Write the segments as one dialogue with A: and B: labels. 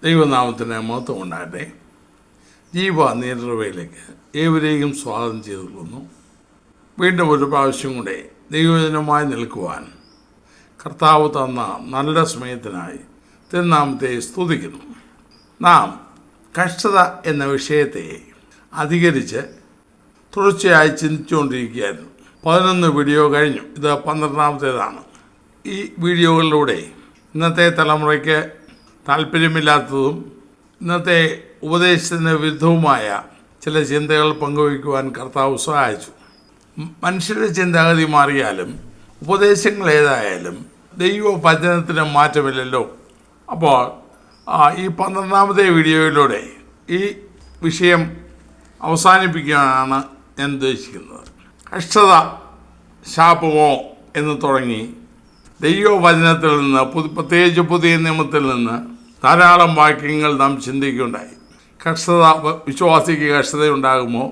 A: ദൈവനാമത്തിന് മഹത്വം ഉണ്ടാകട്ടെ. ജീവ നേതൃവയിലേക്ക് ഏവരെയും സ്വാഗതം ചെയ്തു കൊള്ളുന്നു. വീണ്ടും ഒരു പ്രാവശ്യം കൂടെ ദൈവജനമായി നിൽക്കുവാൻ കർത്താവ് തന്ന നല്ല സമയത്തിനായി തിരുനാമത്തെ സ്തുതിക്കുന്നു. നാം കഷ്ടത എന്ന വിഷയത്തെ അധികരിച്ച് തുടർച്ചയായി ചിന്തിച്ചുകൊണ്ടിരിക്കുകയായിരുന്നു. 11 വീഡിയോ കഴിഞ്ഞു. ഇത് 12ാമത്തേതാണ്. ഈ വീഡിയോകളിലൂടെ ഇന്നത്തെ തലമുറയ്ക്ക് താല്പര്യമില്ലാത്തതും ഇന്നത്തെ ഉപദേശത്തിന് വിരുദ്ധവുമായ ചില ചിന്തകൾ പങ്കുവയ്ക്കുവാൻ കർത്താവ് സഹായിച്ചു. മനുഷ്യരുടെ ചിന്താഗതി മാറിയാലും ഉപദേശങ്ങൾ ഏതായാലും ദൈവവചനത്തിന് മാറ്റമില്ലല്ലോ. അപ്പോൾ ഈ 12ാമത്തെ വീഡിയോയിലൂടെ ഈ വിഷയം അവസാനിപ്പിക്കാനാണ് ഞാൻ ഉദ്ദേശിക്കുന്നത്. കഷ്ടത ശാപമോ എന്ന് തുടങ്ങി ദൈവവചനത്തിൽ നിന്ന് പ്രത്യേകിച്ച് പുതിയ നിയമത്തിൽ നിന്ന് ധാരാളം വാക്യങ്ങൾ നാം ചിന്തിക്കുകയുണ്ടായി. കഷ്ടത വിശ്വാസിക്ക് കഷ്ടതയുണ്ടാകുമോ?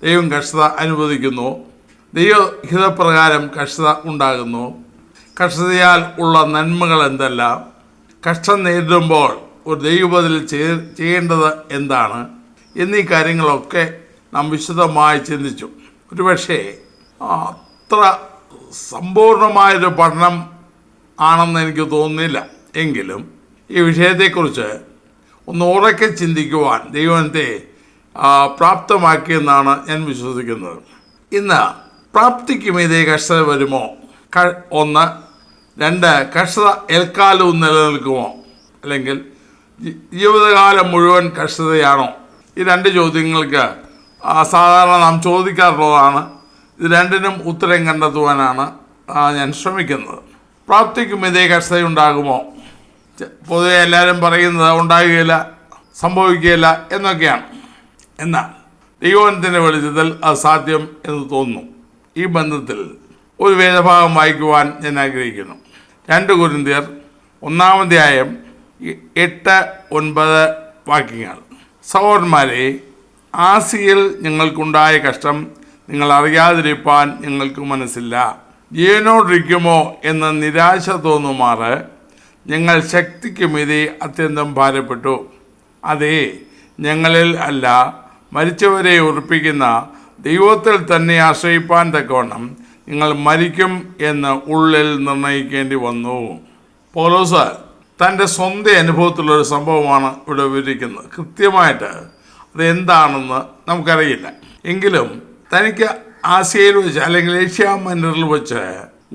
A: ദൈവം കഷ്ടത അനുവദിക്കുന്നു? ദൈവഹിതപ്രകാരം കഷ്ടത ഉണ്ടാകുന്നു? കഷ്ടതയാൽ ഉള്ള നന്മകൾ എന്തെല്ലാം? കഷ്ടം നേരിടുമ്പോൾ ഒരു ദൈവബദൽ ചെയ്യേണ്ടത് എന്താണ് എന്നീ കാര്യങ്ങളൊക്കെ നാം വിശദമായി ചിന്തിച്ചു. ഒരുപക്ഷെ അത്ര സമ്പൂർണമായൊരു പഠനം ആണെന്ന് എനിക്ക് തോന്നുന്നില്ല. എങ്കിലും ഈ വിഷയത്തെക്കുറിച്ച് ഒന്ന് ഉറക്കെ ചിന്തിക്കുവാൻ ദൈവത്തെ പ്രാപ്തമാക്കിയെന്നാണ് ഞാൻ വിശ്വസിക്കുന്നത്. ഇന്ന് പ്രാപ്തിക്കും ഇതേ കഷ്ടത വരുമോ? 1. 2. കഷ്ടത എൽക്കാലവും നിലനിൽക്കുമോ? അല്ലെങ്കിൽ ജീവിതകാലം മുഴുവൻ കഷ്ടതയാണോ? ഈ 2 ചോദ്യങ്ങൾക്ക് സാധാരണ നാം ചോദിക്കാറുള്ളതാണ്. ഇത് രണ്ടിനും ഉത്തരം കണ്ടെത്തുവാനാണ് ഞാൻ ശ്രമിക്കുന്നത്. പ്രാപ്തിക്കും ഇതേ കഷ്ടതയുണ്ടാകുമോ? പൊതുവെ എല്ലാവരും പറയുന്നത് ഉണ്ടാകുകയില്ല, സംഭവിക്കുകയില്ല എന്നൊക്കെയാണ്. എന്നാൽ ദൈവത്തിൻ്റെ വെളിച്ചത്തിൽ അത് സാധ്യം എന്ന് തോന്നുന്നു. ഈ ബന്ധത്തിൽ ഒരു വേദഭാഗം വായിക്കുവാൻ ഞാൻ ആഗ്രഹിക്കുന്നു. 2 കൊരിന്ത്യർ 1-ാം അധ്യായം 8-9 വാക്യങ്ങൾ. സഹോദരന്മാരെ, ആസിയിൽ ഞങ്ങൾക്കുണ്ടായ കഷ്ടം നിങ്ങൾ അറിയാതിരിപ്പാൻ ഞങ്ങൾക്ക് മനസ്സില്ല. ജീവനോടിരിക്കുമോ എന്ന നിരാശ തോന്നുമാറ് ഞങ്ങൾ ശക്തിക്ക് മീതെ അത്യന്തം ഭാരപ്പെട്ടു. അതേ, ഞങ്ങളിൽ അല്ല, മരിച്ചവരെ ഉറപ്പിക്കുന്ന ദൈവത്തിൽ തന്നെ ആശ്രയിപ്പാൻ തക്കവണ്ണം നിങ്ങൾ മരിക്കും എന്ന് ഉള്ളിൽ നിർണയിക്കേണ്ടി വന്നു. പൗലോസ് തൻ്റെ സ്വന്തം അനുഭവത്തിലുള്ളൊരു സംഭവമാണ് ഇവിടെ വിവരിക്കുന്നത്. കൃത്യമായിട്ട് അതെന്താണെന്ന് നമുക്കറിയില്ല. എങ്കിലും തനിക്ക് ആസിയയിൽ വെച്ച് അല്ലെങ്കിൽ ഏഷ്യ മൈനറിൽ വെച്ച്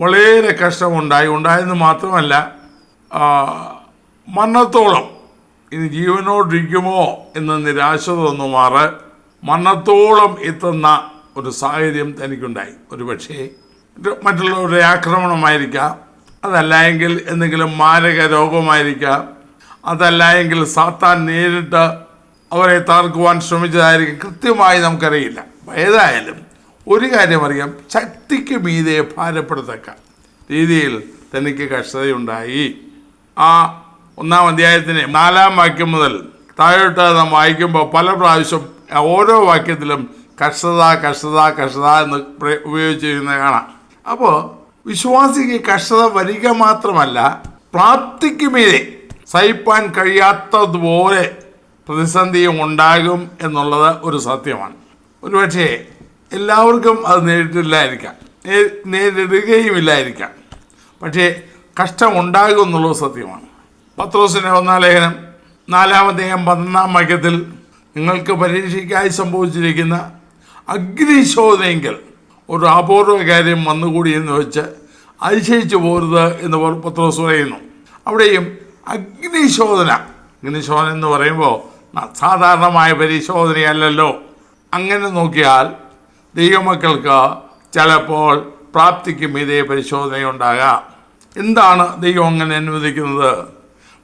A: വളരെ കഷ്ടമുണ്ടായെന്ന് മാത്രമല്ല, മരണത്തോളം ഇനി ജീവനോടിരിക്കുമോ എന്ന് നിരാശ തോന്നുമാറ് മരണത്തോളം എത്തുന്ന ഒരു സാഹചര്യം തനിക്കുണ്ടായി. ഒരുപക്ഷേ മറ്റുള്ളവരുടെ ആക്രമണമായിരിക്കാം, അതല്ല എങ്കിൽ എന്തെങ്കിലും മാരക രോഗമായിരിക്കാം, അതല്ല എങ്കിൽ സാത്താൻ നേരിട്ട് അവരെ തകർക്കുവാൻ ശ്രമിച്ചതായിരിക്കും. കൃത്യമായി നമുക്കറിയില്ല. ഏതായാലും ഒരു കാര്യം അറിയാം, ശക്തിക്ക് മീതെ ഭാരപ്പെടത്തക്ക രീതിയിൽ തനിക്ക് കഷ്ടതയുണ്ടായി. ആ 1-ാം അധ്യായത്തിന് 4-ാം വാക്യം മുതൽ താഴോട്ട് നാം വായിക്കുമ്പോൾ പല പ്രാവശ്യം ഓരോ വാക്യത്തിലും കഷ്ടത കഷ്ടത കഷ്ടത എന്ന് ഉപയോഗിച്ചിരിക്കുന്നത് കാണാം. അപ്പോൾ വിശ്വാസിക്ക് കഷ്ടത വരിക മാത്രമല്ല, പ്രാപ്തിക്ക് മീതെ സഹിപ്പാൻ കഴിയാത്തതുപോലെ പ്രതിസന്ധിയും ഉണ്ടാകും എന്നുള്ളത് ഒരു സത്യമാണ്. ഒരുപക്ഷേ എല്ലാവർക്കും അത് നേരിടുകയുമില്ലായിരിക്കാം. പക്ഷേ കഷ്ടം ഉണ്ടാകും എന്നുള്ളത് സത്യമാണ്. പത്രോസിൻ്റെ 1-ാം ലേഖനം 4-ാം അധ്യായം 11-ാം വാക്യത്തിൽ നിങ്ങൾക്ക് പരീക്ഷയ്ക്കായി സംഭവിച്ചിരിക്കുന്ന അഗ്നിശോധനയെങ്കിൽ ഒരു അപൂർവ കാര്യം വന്നുകൂടി എന്ന് വെച്ച് അതിശയിച്ചു പോരുത് എന്ന് പത്രോസ് പറയുന്നു. അവിടെയും അഗ്നിശോധന എന്ന് പറയുമ്പോൾ സാധാരണമായ പരിശോധനയല്ലല്ലോ. അങ്ങനെ നോക്കിയാൽ ദൈവമക്കൾക്ക് ചിലപ്പോൾ പ്രാപ്തിക്ക് മീതെ പരിശോധനയുണ്ടാകാം. എന്താണ് ദൈവം അങ്ങനെ അനുവദിക്കുന്നത്?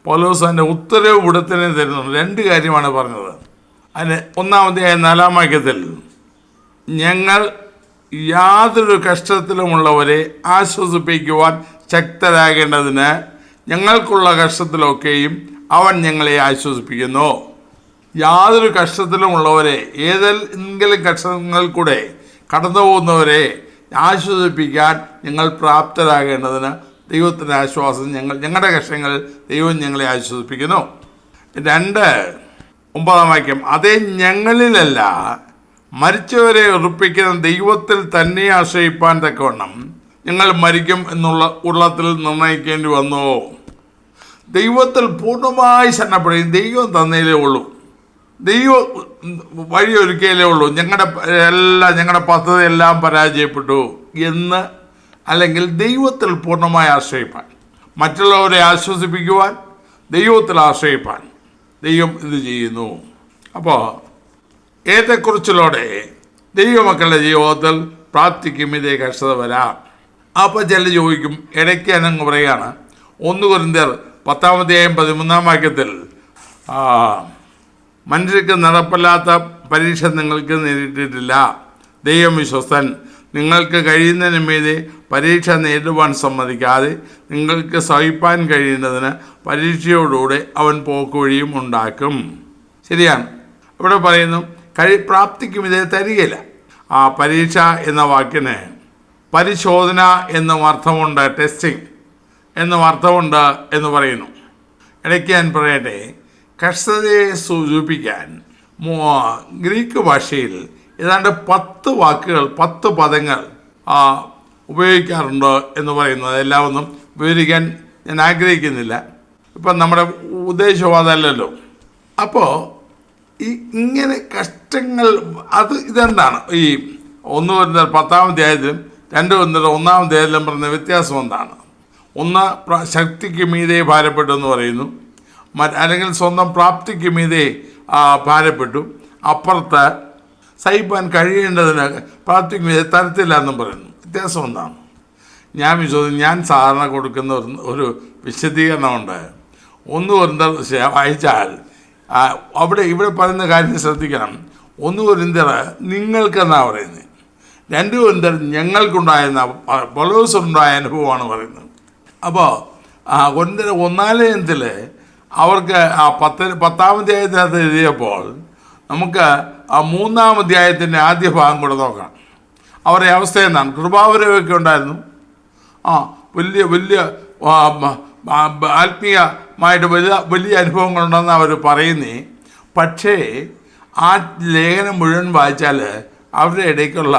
A: പൗലോസ് അതിൻ്റെ ഉത്തരവ് ഇവിടെ തന്നെ തരുന്നുണ്ട്. 2 കാര്യമാണ് പറഞ്ഞത്. അതിന് 1-ാം അധ്യായം 4-ാം വാക്യത്തിൽ ഞങ്ങൾ യാതൊരു കഷ്ടത്തിലുമുള്ളവരെ ആശ്വസിപ്പിക്കുവാൻ ശക്തരാകേണ്ടതിന് ഞങ്ങൾക്കുള്ള കഷ്ടത്തിലൊക്കെയും അവൻ ഞങ്ങളെ ആശ്വസിപ്പിക്കുന്നു. യാതൊരു കഷ്ടത്തിലുമുള്ളവരെ, ഏതെങ്കിലും കഷ്ടങ്ങൾ കൂടെ കടന്നു പോകുന്നവരെ ആശ്വസിപ്പിക്കാൻ ഞങ്ങൾ പ്രാപ്തരാകേണ്ടതിന് ദൈവത്തിൻ്റെ ആശ്വാസം ഞങ്ങളുടെ കഷ്ടങ്ങൾ ദൈവം ഞങ്ങളെ ആശ്വസിപ്പിക്കുന്നു. 2:9 അതേ ഞങ്ങളിലല്ല മരിച്ചവരെ ഉറപ്പിക്കുന്ന ദൈവത്തിൽ തന്നെ ആശ്രയിപ്പാൻ തക്കവണ്ണം ഞങ്ങൾ മരിക്കും എന്നുള്ള ഉള്ളത്തിൽ നിർണയിക്കേണ്ടി വന്നു. ദൈവത്തിൽ പൂർണ്ണമായി ശരണപ്പെടുകയും ദൈവം തന്നേലേ ഉള്ളൂ, ദൈവം വഴിയൊരുക്കിയല്ലേ ഉള്ളൂ, ഞങ്ങളുടെ പദ്ധതി എല്ലാം പരാജയപ്പെട്ടു എന്ന്, അല്ലെങ്കിൽ ദൈവത്തിൽ പൂർണ്ണമായി ആശ്രയിപ്പാൻ, മറ്റുള്ളവരെ ആശ്വസിപ്പിക്കുവാൻ ദൈവത്തിൽ ആശ്രയിപ്പാൻ ദൈവം ഇത് ചെയ്യുന്നു. അപ്പോൾ ഏറ്റക്കുറിച്ചിലൂടെ ദൈവമക്കളുടെ ജീവിതത്തിൽ പ്രാപ്തിക്കും ഇതേ കഷ്ടത വരാം. അപ്പോൾ ചില ചോദിക്കും, ഇടയ്ക്ക് എന്നങ്ങ് പറയുകയാണ് 1 കൊരിന്ത്യർ 10:13 മനുഷ്യർക്ക് നടപ്പില്ലാത്ത പരീക്ഷ നിങ്ങൾക്ക് നേരിട്ടിട്ടില്ല, ദൈവം വിശ്വസ്തൻ, നിങ്ങൾക്ക് കഴിയുന്നതിന് മീതെ പരീക്ഷ നേരിടുവാൻ സമ്മതിക്കാതെ നിങ്ങൾക്ക് സഹിപ്പാൻ കഴിയുന്നതിന് പരീക്ഷയോടുകൂടെ അവൻ പോക്കുവഴിയും ഉണ്ടാക്കും. ശരിയാണ്. ഇവിടെ പറയുന്നു പ്രാപ്തിക്കും ഇതേ തരികയില്ല. ആ പരീക്ഷ എന്ന വാക്കിന് പരിശോധന എന്നും അർത്ഥമുണ്ട്, ടെസ്റ്റിംഗ് എന്നും അർത്ഥമുണ്ട് എന്ന് പറയുന്നു. ഇടയ്ക്ക് ഞാൻ പറയട്ടെ, കഷ്ടതയെ സൂചിപ്പിക്കാൻ ഗ്രീക്ക് ഭാഷയിൽ ഏതാണ്ട് 10 വാക്കുകൾ 10 പദങ്ങൾ ഉപയോഗിക്കാറുണ്ട് എന്ന് പറയുന്നത്. എല്ലാം ഒന്നും വിവരിക്കാൻ ഞാൻ ആഗ്രഹിക്കുന്നില്ല, ഇപ്പം നമ്മുടെ ഉദ്ദേശം അതല്ലല്ലോ. അപ്പോൾ ഇങ്ങനെ കഷ്ടങ്ങൾ ഇതെന്താണ് ഈ 1 കൊരിന്ത്യർ 10-ാം 2 കൊരിന്ത്യർ 1-ാം പറഞ്ഞ വ്യത്യാസം എന്താണ്? ഒന്ന് ശക്തിക്ക് മീതെ ഭാരപ്പെട്ടു എന്ന് പറയുന്നു, അല്ലെങ്കിൽ സ്വന്തം പ്രാപ്തിക്ക് മീതെ ഭാരപ്പെട്ടു, അപ്പുറത്ത് സഹിപ്പാൻ കഴിയേണ്ടതിന് പ്രാപ്തിക്ക് മീതെ തരത്തില്ല എന്നും പറയുന്നു. വ്യത്യാസം എന്താണ്? ഞാൻ സാധാരണ കൊടുക്കുന്ന ഒരു വിശദീകരണമുണ്ട്. 1 കൊരിന്ത്യർ വായിച്ചാൽ ഇവിടെ പറയുന്ന കാര്യം ശ്രദ്ധിക്കണം. 1 കൊരിന്ത്യർ നിങ്ങൾക്കെന്നാണ് പറയുന്നത്, 2 കൊരിന്ത്യർ ഞങ്ങൾക്കുണ്ടായിരുന്ന പൗലോസിനുണ്ടായ അനുഭവമാണ് പറയുന്നത്. അപ്പോൾ കൊരിന്ത്യർ 1-ാം ലേഖനത്തിൽ അവർക്ക് 10-ാം അധ്യായത്തിനകത്ത് എഴുതിയപ്പോൾ നമുക്ക് 3-ാം അധ്യായത്തിൻ്റെ ആദ്യ ഭാഗം കൂടെ നോക്കാം. അവരുടെ അവസ്ഥ എന്താണ്? കൃപാവരമൊക്കെ ഉണ്ടായിരുന്നു, വലിയ വലിയ ആത്മീയമായിട്ട് വലിയ അനുഭവങ്ങളുണ്ടെന്ന് അവർ പറയുന്നേ. പക്ഷേ ആ ലേഖനം മുഴുവൻ വായിച്ചാൽ അവരുടെ ഇടയ്ക്കുള്ള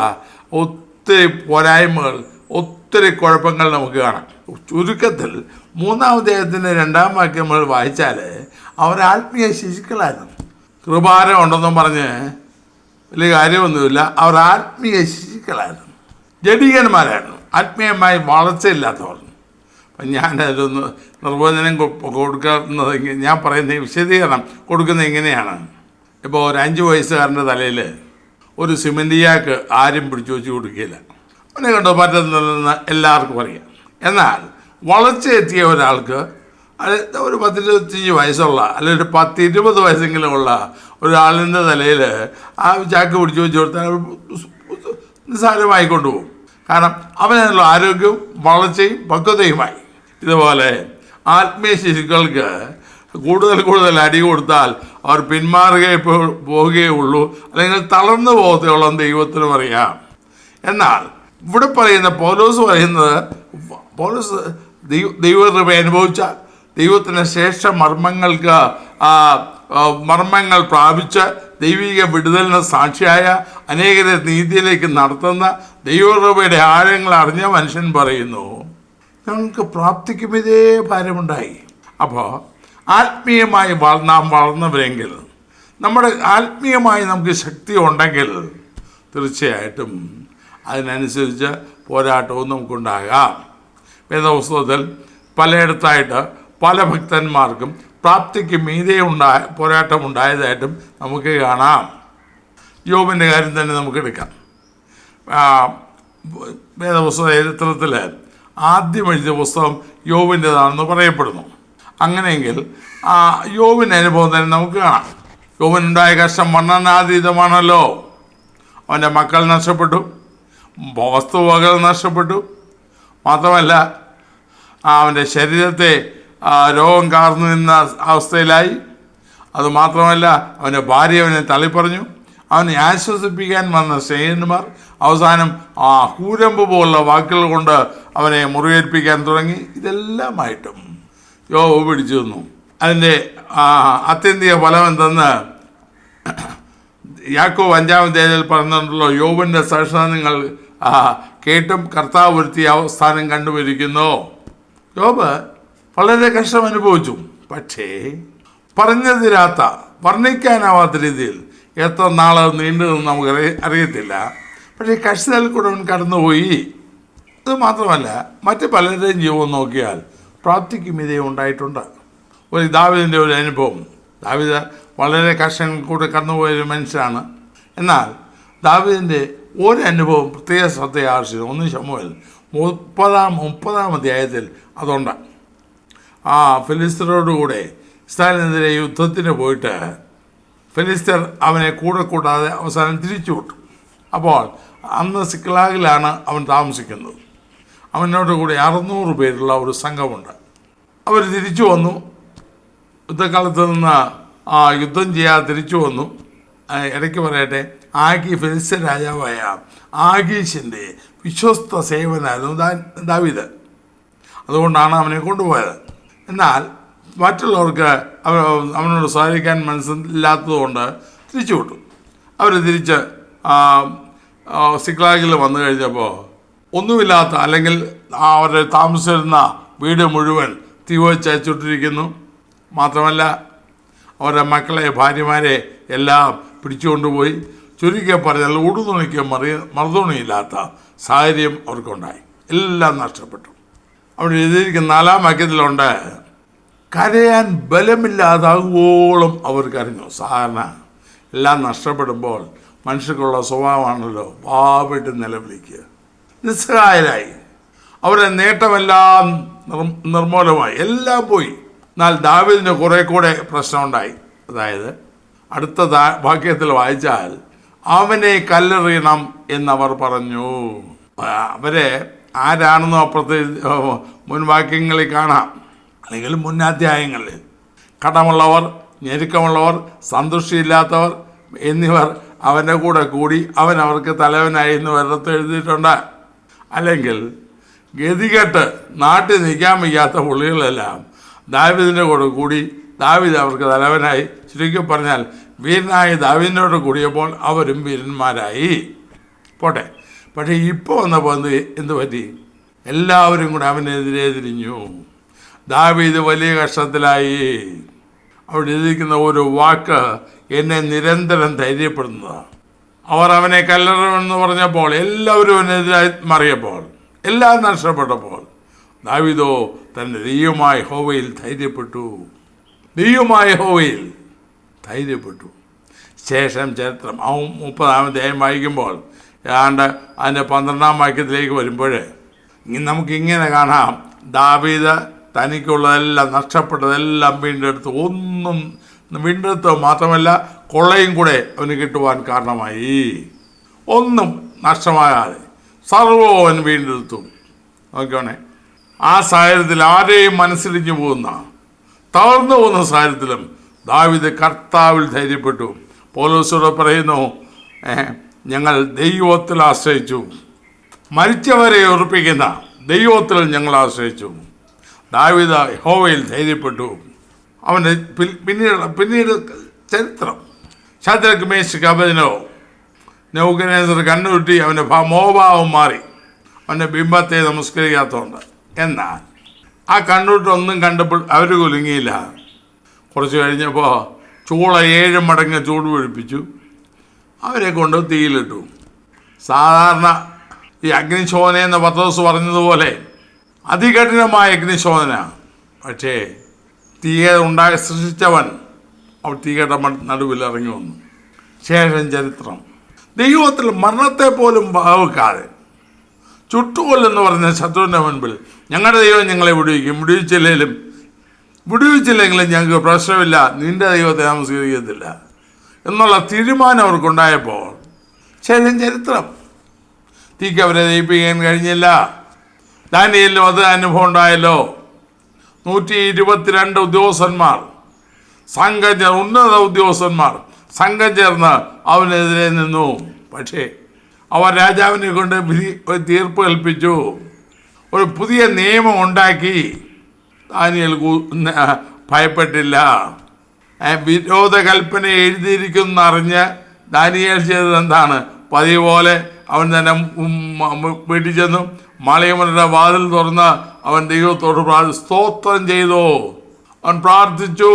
A: ഒത്തിരി പോരായ്മകൾ, ഒത്തിരി കുഴപ്പങ്ങൾ നമുക്ക് കാണാം. ചുരുക്കത്തിൽ 3-ാം അധ്യായത്തിൻ്റെ 2-ാം വാക്യം നമ്മൾ വായിച്ചാൽ അവർ ആത്മീയ ശിശുക്കളായിരുന്നു. കൃപാരം ഉണ്ടെന്നും പറഞ്ഞ് വലിയ കാര്യമൊന്നുമില്ല, അവർ ആത്മീയ ശിശുക്കളായിരുന്നു, ജഡികന്മാരായിരുന്നു, ആത്മീയമായി വളർച്ചയില്ലാത്തവർ. അപ്പം ഞാനതൊന്ന് നിർവചനം കൊടുക്കുന്നത്, ഞാൻ പറയുന്ന വിശദീകരണം കൊടുക്കുന്നത് ഇങ്ങനെയാണ്. ഇപ്പോൾ ഒരു 5 വയസ്സുകാരൻ്റെ തലയിൽ ഒരു സിമൻറ്റ് ചാക്ക് ആരും പിടിച്ചു വെച്ച് കൊടുക്കില്ല, അവനെ കണ്ടോ പറ്റുന്നതെന്ന് എല്ലാവർക്കും അറിയാം. എന്നാൽ വളർച്ചയെത്തിയ ഒരാൾക്ക്, അത് ഒരു 10-25 വയസ്സുള്ള അല്ലെങ്കിൽ ഒരു 10-20 വയസ്സെങ്കിലും ഉള്ള ഒരാളിൻ്റെ തലയിൽ ആ ചാക്ക് പിടിച്ചു വെച്ച് കൊടുത്താൽ നിസ്സാരമായി കൊണ്ടുപോകും. കാരണം അവനുള്ള ആരോഗ്യവും വളർച്ചയും പക്വതയുമായി. ഇതുപോലെ ആത്മീയ ശിശുക്കൾക്ക് കൂടുതൽ അടി കൊടുത്താൽ അവർ പോവുകയുള്ളൂ, അല്ലെങ്കിൽ തളർന്നു പോകത്തുള്ളൂ എന്ന് ദൈവത്തിനും അറിയാം. എന്നാൽ ഇവിടെ പറയുന്ന പൗലോസ് ദൈവകൃപ അനുഭവിച്ച ദൈവത്തിന് ശേഷ മർമ്മങ്ങൾ പ്രാപിച്ച് ദൈവിക വിടുതലിന് സാക്ഷിയായ അനേകരെ നീതിയിലേക്ക് നടത്തുന്ന ദൈവകൃപയുടെ ആഴങ്ങൾ അറിഞ്ഞ മനുഷ്യൻ പറയുന്നു, ഞങ്ങൾക്ക് പ്രാപ്തിക്കും ഇതേ ഭാരമുണ്ടായി. അപ്പോൾ ആത്മീയമായി നാം വളർന്നവരെങ്കിൽ, നമ്മുടെ ആത്മീയമായി നമുക്ക് ശക്തി ഉണ്ടെങ്കിൽ തീർച്ചയായിട്ടും അതിനനുസരിച്ച് പോരാട്ടവും നമുക്കുണ്ടാകാം. വേദപുസ്തകത്തിൽ പലയിടത്തായിട്ട് പല ഭക്തന്മാർക്കും പ്രാപ്തിക്ക് മീതെ പോരാട്ടമുണ്ടായതായിട്ടും നമുക്ക് കാണാം. യോബിൻ്റെ കാര്യം തന്നെ നമുക്കെടുക്കാം. വേദപുസ്തക ചരിത്രത്തിൽ ആദ്യം എഴുതിയ പുസ്തകം യോബിൻ്റെതാണെന്ന് പറയപ്പെടുന്നു. അങ്ങനെയെങ്കിൽ യോബിൻ്റെ അനുഭവം തന്നെ നമുക്ക് കാണാം. യോബിനുണ്ടായ കഷ്ടം വർണ്ണനാതീതമാണല്ലോ. അവൻ്റെ മക്കൾ നഷ്ടപ്പെട്ടു, വസ്തുവകകൾ നഷ്ടപ്പെട്ടു, മാത്രമല്ല അവൻ്റെ ശരീരത്തെ രോഗം കാർന്നു നിന്ന അവസ്ഥയിലായി. അതുമാത്രമല്ല അവൻ്റെ ഭാര്യ അവനെ തള്ളിപ്പറഞ്ഞു. അവനെ ആശ്വസിപ്പിക്കാൻ വന്ന സ്നേഹിതന്മാർ അവസാനം കൂരമ്പ് പോലുള്ള വാക്കുകൾ കൊണ്ട് അവനെ മുറിവേൽപ്പിക്കാൻ തുടങ്ങി. ഇതെല്ലാമായിട്ടും യോബ് പിടിച്ചു നിന്നു. അതിൻ്റെ ആത്യന്തിക ഫലം എന്തെന്ന് യാക്കോബ് 5-ാം അധ്യായത്തിൽ പറഞ്ഞിട്ടുള്ളൂ. യോബിൻ്റെ സഹിഷ്ണുത നിങ്ങൾ കേട്ടും കർത്താവ് വരുത്തിയ അവസ്ഥാനം കണ്ടുവരിക്കുന്നു. യോബ് വളരെ കഷ്ടം അനുഭവിച്ചു. പക്ഷേ പറഞ്ഞു തീരാത്ത, വർണ്ണിക്കാനാവാത്ത രീതിയിൽ എത്ര നാൾ നീണ്ടതെന്ന് നമുക്ക് അറിയത്തില്ല. പക്ഷേ കഷ്ടതയിൽ കൂടെ അവൻ കടന്നുപോയി. ഇത് മാത്രമല്ല, മറ്റ് പലരുടെയും ജീവൻ നോക്കിയാൽ പ്രാപ്തിക്കും ഇതേ ഉണ്ടായിട്ടുണ്ട്. ഒരു ദാവീദിൻ്റെ ഒരു അനുഭവം. ദാവീദ് വളരെ കഷ്ടങ്ങൾ കൂടെ കടന്നുപോയൊരു മനുഷ്യനാണ്. എന്നാൽ ദാവീദിൻ്റെ ഒരു അനുഭവം പ്രത്യേക ശ്രദ്ധയെ ആകർഷിച്ചു. 1 ശമൂവേൽ 30-ാം അധ്യായത്തിൽ അതുണ്ട്. ഫിലിസ്തീനോടുകൂടെ ഇസ്രായേലിനെതിരെ യുദ്ധത്തിന് പോയിട്ട് ഫിലിസ്തീർ അവനെ കൂടെ കൂടാതെ അവസാനം തിരിച്ചു വിട്ടു. അപ്പോൾ അന്ന് സിക്ലാഗിലാണ് അവൻ താമസിക്കുന്നത്. അവനോട് കൂടി 600 പേരുള്ള ഒരു സംഘമുണ്ട്. അവർ തിരിച്ചു വന്നു. യുദ്ധകാലത്ത് നിന്ന് യുദ്ധം ചെയ്യാതെ തിരിച്ചു വന്നു. ഇടയ്ക്ക് പറയട്ടെ, ഫിലിസ്തീൻ രാജാവായ ആഗീഷിൻ്റെ വിശ്വസ്ത സേവനായിരുന്നു ദാവീദ്. അതുകൊണ്ടാണ് അവനെ കൊണ്ടുപോയത്. എന്നാൽ മറ്റുള്ളവർക്ക് അവനോട് സഹായിക്കാൻ മനസ്സില്ലാത്തതുകൊണ്ട് തിരിച്ചു വിട്ടു. അവർ തിരിച്ച് സിക്ലാഗിൽ വന്നു കഴിഞ്ഞപ്പോൾ ഒന്നുമില്ലാത്ത, അല്ലെങ്കിൽ അവർ താമസിച്ചിരുന്ന വീട് മുഴുവൻ തീ വെച്ച് അയച്ചിട്ടിരിക്കുന്നു. മാത്രമല്ല അവരുടെ മക്കളെ, ഭാര്യമാരെ എല്ലാം പിടിച്ചുകൊണ്ടുപോയി. ചുരുക്കി പറഞ്ഞാൽ ഉടുതുണിക്ക് മറുതുണിയില്ലാത്ത സാഹചര്യം അവർക്കുണ്ടായി. എല്ലാം നഷ്ടപ്പെട്ടു. അവിടെ എഴുതിയിരിക്കുന്ന 4-ാം വാക്യത്തിലുണ്ട്, കരയാൻ ബലമില്ലാതാകുവോളം അവർ കരഞ്ഞു. സാധാരണ എല്ലാം നഷ്ടപ്പെടുമ്പോൾ മനുഷ്യർക്കുള്ള സ്വഭാവമാണല്ലോ പാവിട്ട് നിലവിളിക്കുക. നിസ്സഹായരായി. അവരുടെ നേട്ടമെല്ലാം നിർമൂലമായി, എല്ലാം പോയി. എന്നാൽ ദാവീദിന് കുറെ കൂടെ പ്രശ്നമുണ്ടായി. അതായത് അടുത്ത വാക്യത്തിൽ വായിച്ചാൽ, അവനെ കല്ലെറിയണം എന്നവർ പറഞ്ഞു. അവരെ ആരാണെന്നോ അപ്പുറത്ത് മുൻവാക്യങ്ങളിൽ കാണാം, അല്ലെങ്കിൽ മുന്നാധ്യായങ്ങളിൽ. കടമുള്ളവർ, ഞെരുക്കമുള്ളവർ, സന്തുഷ്ടിയില്ലാത്തവർ എന്നിവർ അവൻ്റെ കൂടെ കൂടി അവൻ അവർക്ക് തലവനായി എന്ന് വരത്ത് എഴുതിയിട്ടുണ്ട്. അല്ലെങ്കിൽ ഗതികെട്ട് നാട്ടിൽ നിൽക്കാൻ വയ്യാത്ത പുള്ളികളെല്ലാം ദാവീദിൻ്റെ കൂടെ കൂടി ദാവീദ് അവർക്ക് തലവനായി. ചുരുക്കി പറഞ്ഞാൽ വീരനായ ദാവീദിനോട് കൂടിയപ്പോൾ അവരും വീരന്മാരായി. പോട്ടെ. പക്ഷേ ഇപ്പോൾ വന്നപ്പോൾ എന്ത് പറ്റി? എല്ലാവരും കൂടെ അവനെതിരെ തിരിഞ്ഞു. ദാവീദ് വലിയ കഷ്ടത്തിലായി. അവിടെ എഴുതിയിരിക്കുന്ന ഒരു വാക്ക് എന്നെ നിരന്തരം ധൈര്യപ്പെടുന്നതാണ്. അവർ അവനെ കല്ലെറിയുമെന്ന് പറഞ്ഞപ്പോൾ എല്ലാവരും അവനെതിരായി മാറിയപ്പോൾ, എല്ലാം നഷ്ടപ്പെട്ടപ്പോൾ ദാവീദോ തൻ്റെ ദൈവമായ യഹോവയിൽ ധൈര്യപ്പെട്ടു. ദൈവമായ യഹോവയിൽ ധൈര്യപ്പെട്ടു. ശേഷം ചരിത്രം 30-ാം അധ്യായം വായിക്കുമ്പോൾ ഏതാണ്ട് അതിൻ്റെ 12-ാം വാക്യത്തിലേക്ക് വരുമ്പോൾ നമുക്കിങ്ങനെ കാണാം, ദാവീദ് തനിക്കുള്ളതെല്ലാം നഷ്ടപ്പെട്ടതെല്ലാം വീണ്ടെടുത്ത്, ഒന്നും വീണ്ടെടുത്ത് മാത്രമല്ല കൊള്ളയും കൂടെ അവന് കിട്ടുവാൻ കാരണമായി. ഒന്നും നഷ്ടമാകാതെ സർവ്വവും അവൻ വീണ്ടെടുത്തു. നോക്കിയോണേ, ആ സാഹചര്യത്തിൽ ആരെയും മനസ്സിലിഞ്ഞു പോകുന്ന, തളർന്നു പോകുന്ന സാഹചര്യത്തിലും ദാവീദ് കർത്താവിൽ ധൈര്യപ്പെട്ടു. പൗലോസോട് പറയുന്നു, ഞങ്ങൾ ദൈവത്തിൽ ആശ്രയിച്ചു. മരിച്ചവരെ ഉറപ്പിക്കുന്ന ദൈവത്തിൽ ഞങ്ങൾ ആശ്രയിച്ചു. ദാവീദ് യഹോവയിൽ ധൈര്യപ്പെട്ടു. അവൻ്റെ പിന്നീട് ചരിത്രം, ശദ്രക്ക്, മേശക്ക്, അബേദ്നെഗോ, നെബൂഖദ്നേസർ കണ്ണുരുട്ടി അവൻ്റെ മോഹഭാവം മാറി. അവൻ്റെ ബിംബത്തെ നമസ്കരിക്കാത്തതുകൊണ്ട്. എന്നാൽ ആ കണ്ണുരുട്ടൊന്നും കണ്ടപ്പോൾ അവർ കുലുങ്ങിയില്ല. കുറച്ച് കഴിഞ്ഞപ്പോൾ ചൂള 7 മടങ്ങ് ചൂട് പിടിപ്പിച്ചു. അവരെ കൊണ്ട് തീയിലിട്ടു. സാധാരണ ഈ അഗ്നിശോധന എന്ന പത്രോസ് പറഞ്ഞതുപോലെ അതികഠിനമായ അഗ്നിശോധന. പക്ഷേ തീയെ സൃഷ്ടിച്ചവൻ അവൻ തീയുടെ നടുവിൽ ഇറങ്ങി വന്നു. ശേഷം ചരിത്രം, ദൈവത്തിൽ മരണത്തെ പോലും ഭാവിക്കാതെ ചുട്ടുകൊല്ലെന്ന് പറഞ്ഞ ശത്രുവിൻ്റെ മുൻപിൽ ഞങ്ങളുടെ ദൈവം ഞങ്ങളെ വിടുവിച്ചില്ലെങ്കിലും ഞങ്ങൾക്ക് പ്രശ്നമില്ല, നിന്റെ ദൈവത്തെ നാം സ്വീകരിക്കത്തില്ല എന്നുള്ള തീരുമാനം അവർക്കുണ്ടായപ്പോൾ ശേഷം ചരിത്രം, തീക്ക് അവരെ ദയിപ്പിക്കാൻ കഴിഞ്ഞില്ല. ദാനിയേലിനും അത് അനുഭവം ഉണ്ടായല്ലോ. 122 ഉദ്യോഗസ്ഥന്മാർ ഉന്നത ഉദ്യോഗസ്ഥന്മാർ സംഘം ചേർന്ന് അവനെതിരെ നിന്നു. പക്ഷേ അവർ രാജാവിനെ കൊണ്ട് തീർപ്പ് കൽപ്പിച്ചു. ഒരു പുതിയ നിയമം ഉണ്ടാക്കി. ദാനിയേൽ ഭയപ്പെട്ടില്ല. വിരോധ കൽപ്പന എഴുതിയിരിക്കുന്നറിഞ്ഞ് ദാനിയേൽ ചെയ്തത് എന്താണ്? പതിവ് പോലെ അവൻ തന്നെ വീട്ടിൽ ചെന്നു മാളികമുറിയുടെ വാതിൽ തുറന്ന് അവൻ ദൈവത്തോട് സ്തോത്രം ചെയ്തു. അവൻ പ്രാർത്ഥിച്ചു.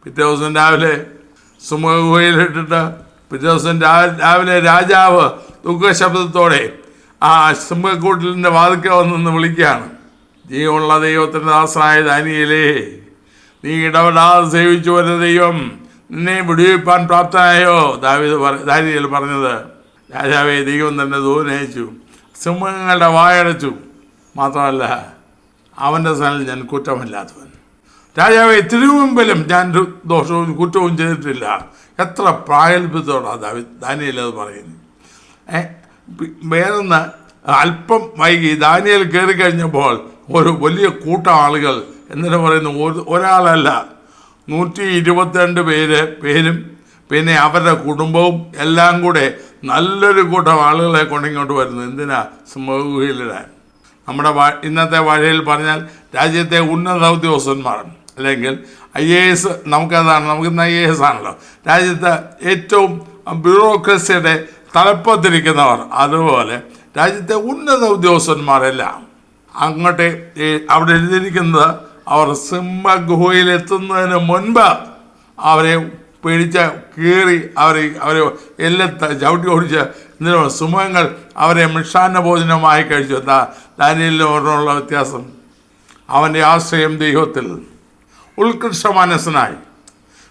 A: പിറ്റേ ദിവസം രാവിലെ സിംഹഗുഹയിലിട്ടിട്ട് പിറ്റേ ദിവസം രാവിലെ രാജാവ് ദുഃഖശബ്ദത്തോടെ ആ സിംഹക്കൂട്ടിലിൻ്റെ വാതിൽക്കൽ വന്ന് വിളിക്കുകയാണ്, ജീവനുള്ള ദൈവത്തിൻ്റെ ദാസനായ ദാനിയേലേ, നീ ഇടപെടാതെ സേവിച്ചു വരുന്ന ദൈവം നിന്നെ വിടുവിപ്പാൻ പ്രാപ്തനായോ? ദാനിയേൽ പറഞ്ഞത്, രാജാവേ, ദൈവം തന്നെ ദൂരനയിച്ചു, സിംഹങ്ങളുടെ വായടച്ചു, മാത്രമല്ല അവൻ്റെ സ്ഥലം ഞാൻ കുറ്റമില്ലാത്തവൻ. രാജാവെ, തിരുമുമ്പിലും ഞാൻ ദോഷവും കുറ്റവും ചെയ്തിട്ടില്ല. എത്ര പ്രാഗൽഭ്യത്തോടാണ് ദാനിയേൽ അത് പറയുന്നത്. വേറൊന്ന്, അല്പം വൈകി ദാനിയേൽ കയറി കഴിഞ്ഞപ്പോൾ ഒരു വലിയ കൂട്ടം ആളുകൾ, എന്നിട്ട് പറയുന്നു, ഒരാളല്ല 122 പേരും പിന്നെ അവരുടെ കുടുംബവും എല്ലാം കൂടെ നല്ലൊരു കൂട്ടം ആളുകളെ കൊണ്ടിങ്ങോട്ട് വരുന്നു. എന്തിനാ? സിംഹഗുഹയിലിടാൻ. നമ്മുടെ ഇന്നത്തെ ഭാഷയിൽ പറഞ്ഞാൽ രാജ്യത്തെ ഉന്നത ഉദ്യോഗസ്ഥന്മാർ, അല്ലെങ്കിൽ IAS, നമുക്കിന്ന് IAS ആണല്ലോ, രാജ്യത്തെ ഏറ്റവും ബ്യൂറോക്രസിയുടെ തലപ്പത്തിരിക്കുന്നവർ, അതുപോലെ രാജ്യത്തെ ഉന്നത ഉദ്യോഗസ്ഥന്മാരെല്ലാം അങ്ങോട്ട് അവിടെ എഴുതിയിരിക്കുന്നത്, അവർ സിംഹഗുഹയിലെത്തുന്നതിന് മുൻപ് അവരെ പിടിച്ച് കീറി അവരെ എല്ലാം ചവിട്ടി ഓടിച്ച് സിംഹങ്ങൾ അവരെ മിഷ്ടാന്ന ഭോജനമായി കഴിച്ചു. ദാനിയേലിനോടുള്ള വ്യത്യാസം, അവൻ്റെ ആശ്രയം ദൈവത്തിൽ. ഉത്കൃഷ്ട മനസ്സനായി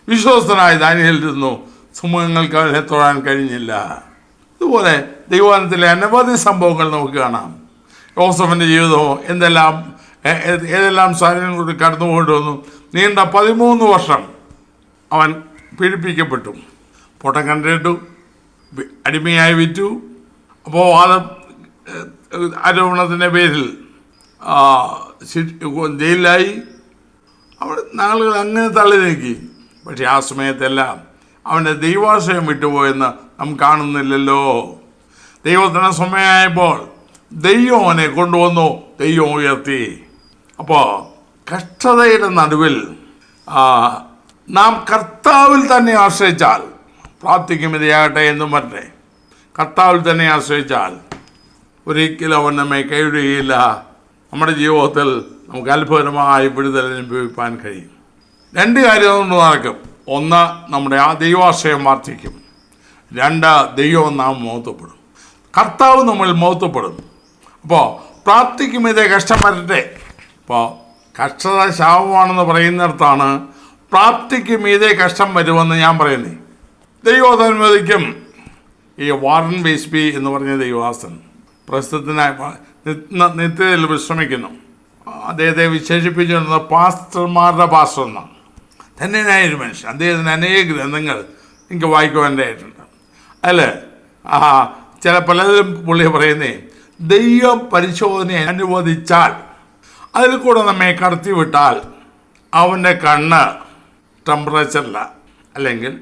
A: വിശ്വസ്തനായി ദാനിയേലിരുന്നു. സിംഹങ്ങൾക്ക് അവനെ തൊഴാൻ കഴിഞ്ഞില്ല. ഇതുപോലെ ദൈവവചനത്തിലെ അനവധി സംഭവങ്ങൾ നമുക്ക് കാണാം. യോസഫിൻ്റെ ജീവിതമോ ഏതെല്ലാം സാഹചര്യങ്ങൾ കടന്നുകൊണ്ട് വന്നു. നീണ്ട 13 വർഷം അവൻ പീഡിപ്പിക്കപ്പെട്ടു, പൊട്ടം കണ്ടിട്ടു, അടിമയായി വിറ്റു. അപ്പോൾ ആരോപണത്തിൻ്റെ പേരിൽ ജയിലിലായി. അവിടെ നാളുകൾ അങ്ങനെ തള്ളി നീക്കി. പക്ഷെ ആ സമയത്തെല്ലാം അവൻ്റെ ദൈവാശ്രയം വിട്ടുപോയെന്ന് നാം കാണുന്നില്ലല്ലോ. ദൈവത്തിന് സമയമായപ്പോൾ ദൈവം അവനെ കൊണ്ടുവന്നു, ദൈവം ഉയർത്തി. അപ്പോൾ കഷ്ടതയുടെ നടുവിൽ നാം കർത്താവിൽ തന്നെ ആശ്രയിച്ചാൽ, പ്രാർത്ഥിക്കും ഇതയാകട്ടെ എന്നും പറഞ്ഞേ, കർത്താവിൽ തന്നെ ആശ്രയിച്ചാൽ ഒരിക്കലും അവൻ നമ്മെ കൈവിടുകയില്ല. നമ്മുടെ ജീവിതത്തിൽ നമുക്ക് അത്ഭുതകരമായി വിടുതൽ അനുഭവിക്കാൻ കഴിയും. 2 കാര്യം കൊണ്ട് നടക്കും. 1, നമ്മുടെ ആ ദൈവാശ്രയം വർദ്ധിക്കും. 2, ദൈവം നാം മഹത്വപ്പെടും, കർത്താവ് നമ്മൾ മഹത്വപ്പെടും. അപ്പോൾ പ്രാർത്ഥിക്കും ഇതേ കഷ്ടം വരട്ടെ. അപ്പോൾ കഷ്ടത ശാപമാണെന്ന് പറയുന്നിടത്താണ് പ്രാർത്ഥിക്കും ഇതേ കഷ്ടം വരുമെന്ന് ഞാൻ പറയുന്നത്. ദൈവം അനുവദിക്കും. ഈ വാറൻ വെയ്സ്ബി എന്ന് പറഞ്ഞ ദൈവദാസൻ പ്രസ്തുതനായി നിത്യതയിൽ വിശ്രമിക്കുന്നു. അദ്ദേഹത്തെ വിശേഷിപ്പിച്ചിരുന്നത് പാസ്റ്റർമാരുടെ പാസ്റ്റർ എന്നാണ്. ധന്യനായൊരു മനുഷ്യൻ. അദ്ദേഹത്തിന് അനേക ഗ്രന്ഥങ്ങൾ എനിക്ക് വായിക്കുവാനായിട്ടുണ്ട്. അതിൽ പലരും പുള്ളി പറയുന്നേ, ദൈവം പരിശോധനയെ അനുവദിച്ചാൽ, അതിൽ കൂടെ നമ്മെ കടത്തിവിട്ടാൽ, അവൻ്റെ കണ്ണ് ടെമ്പറേച്ചറില്ല, അല്ലെങ്കിൽ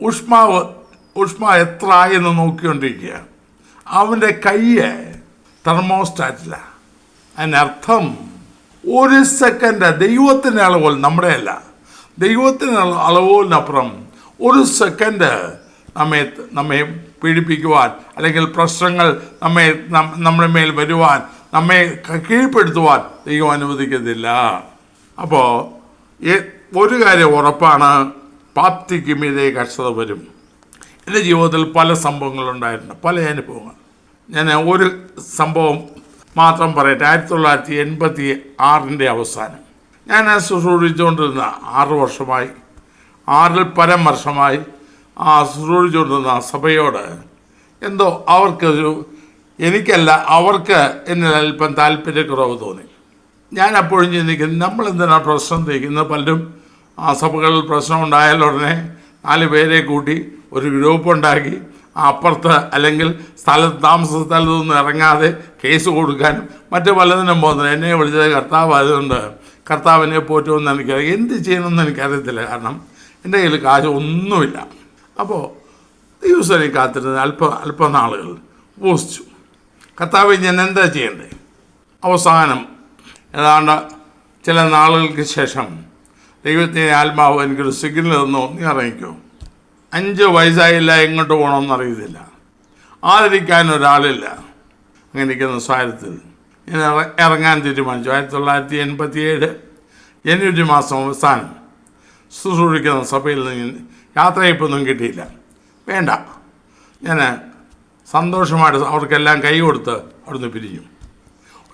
A: ഊഷ്മാവ് എത്ര ആയെന്ന് നോക്കിക്കൊണ്ടിരിക്കുക. അവൻ്റെ കയ്യ് തെർമോസ്റ്റാറ്റില്ല. അതിനർത്ഥം 1 സെക്കൻഡ് ദൈവത്തിൻ്റെ അളവുകൾ, നമ്മുടെ അല്ല, ദൈവത്തിൻ്റെ അളവുകളിനപ്പുറം 1 സെക്കൻഡ് നമ്മെ പീഡിപ്പിക്കുവാൻ, അല്ലെങ്കിൽ പ്രശ്നങ്ങൾ നമ്മുടെ മേൽ വരുവാൻ, നമ്മെ കീഴ്പ്പെടുത്തുവാൻ ദൈവം അനുവദിക്കത്തില്ല. അപ്പോൾ ഒരു കാര്യം ഉറപ്പാണ്, പ്രാപ്തിക്കും ഇതേ കഷ്ടത വരും. എൻ്റെ ജീവിതത്തിൽ പല സംഭവങ്ങളുണ്ടായിട്ടുണ്ട്, പല അനുഭവങ്ങൾ. ഞാൻ ഒരു സംഭവം മാത്രം പറയട്ടെ. 1986 അവസാനം ഞാൻ ശുശ്രൂഷിച്ചുകൊണ്ടിരുന്ന 6 വർഷമായി, 6 പരം വർഷമായി ശുശ്രൂഷിച്ചുകൊണ്ടിരുന്ന സഭയോട് എന്തോ അവർക്ക് എന്നിൽ അല്പം താല്പര്യക്കുറവ് തോന്നി. ഞാൻ അപ്പോഴും ചിന്തിക്കുന്നു, നമ്മളെന്തിനാണ് പ്രശ്നം തേക്കുന്നത്? പലരും സഭകളിൽ പ്രശ്നം ഉണ്ടായാൽ ഉടനെ 4 പേരെ കൂട്ടി ഒരു ഗ്രൂപ്പ് ഉണ്ടാക്കി അപ്പുറത്ത് അല്ലെങ്കിൽ താമസ സ്ഥലത്തു നിന്ന് ഇറങ്ങാതെ കേസ് കൊടുക്കാനും മറ്റു പലതിനും പോകുന്നത്. എന്നെ വിളിച്ചത് കർത്താവ് ആയതുകൊണ്ട് കർത്താവിനെ പോറ്റുമെന്ന് എനിക്കറിയാം. എന്ത് ചെയ്യണമെന്ന് എനിക്കറിയത്തില്ല, കാരണം എൻ്റെ കയ്യിൽ കാശ് ഒന്നുമില്ല. അപ്പോൾ ദിവസം കാത്തിരുന്ന് അല്പനാളുകൾ ഉപസിച്ചു. കർത്താവ് ഞാൻ എന്താ ചെയ്യേണ്ടത്? അവസാനം ഏതാണ്ട് ചില നാളുകൾക്ക് ശേഷം ദൈവത്തിൻ്റെ ആത്മാവ് എനിക്കൊരു സിഗ്നൽ തന്നു, നീ ഇറങ്ങിക്കോ. 5 വയസ്സായില്ല, എങ്ങോട്ട് പോകണമെന്ന് അറിയത്തില്ല, ആദരിക്കാൻ ഒരാളില്ല. അങ്ങനെ ഇരിക്കുന്ന സാഹചര്യത്തിൽ ഞാൻ ഇറങ്ങാൻ തീരുമാനിച്ചു. 1987 ജനുവരി മാസം അവസാനം ശുശ്രൂഷിക്കുന്ന സഭയിൽ നിന്ന് യാത്രയപ്പൊന്നും കിട്ടിയില്ല. വേണ്ട, ഞാൻ സന്തോഷമായിട്ട് അവർക്കെല്ലാം കൈ കൊടുത്ത് അവിടുന്ന് പിരിഞ്ഞു.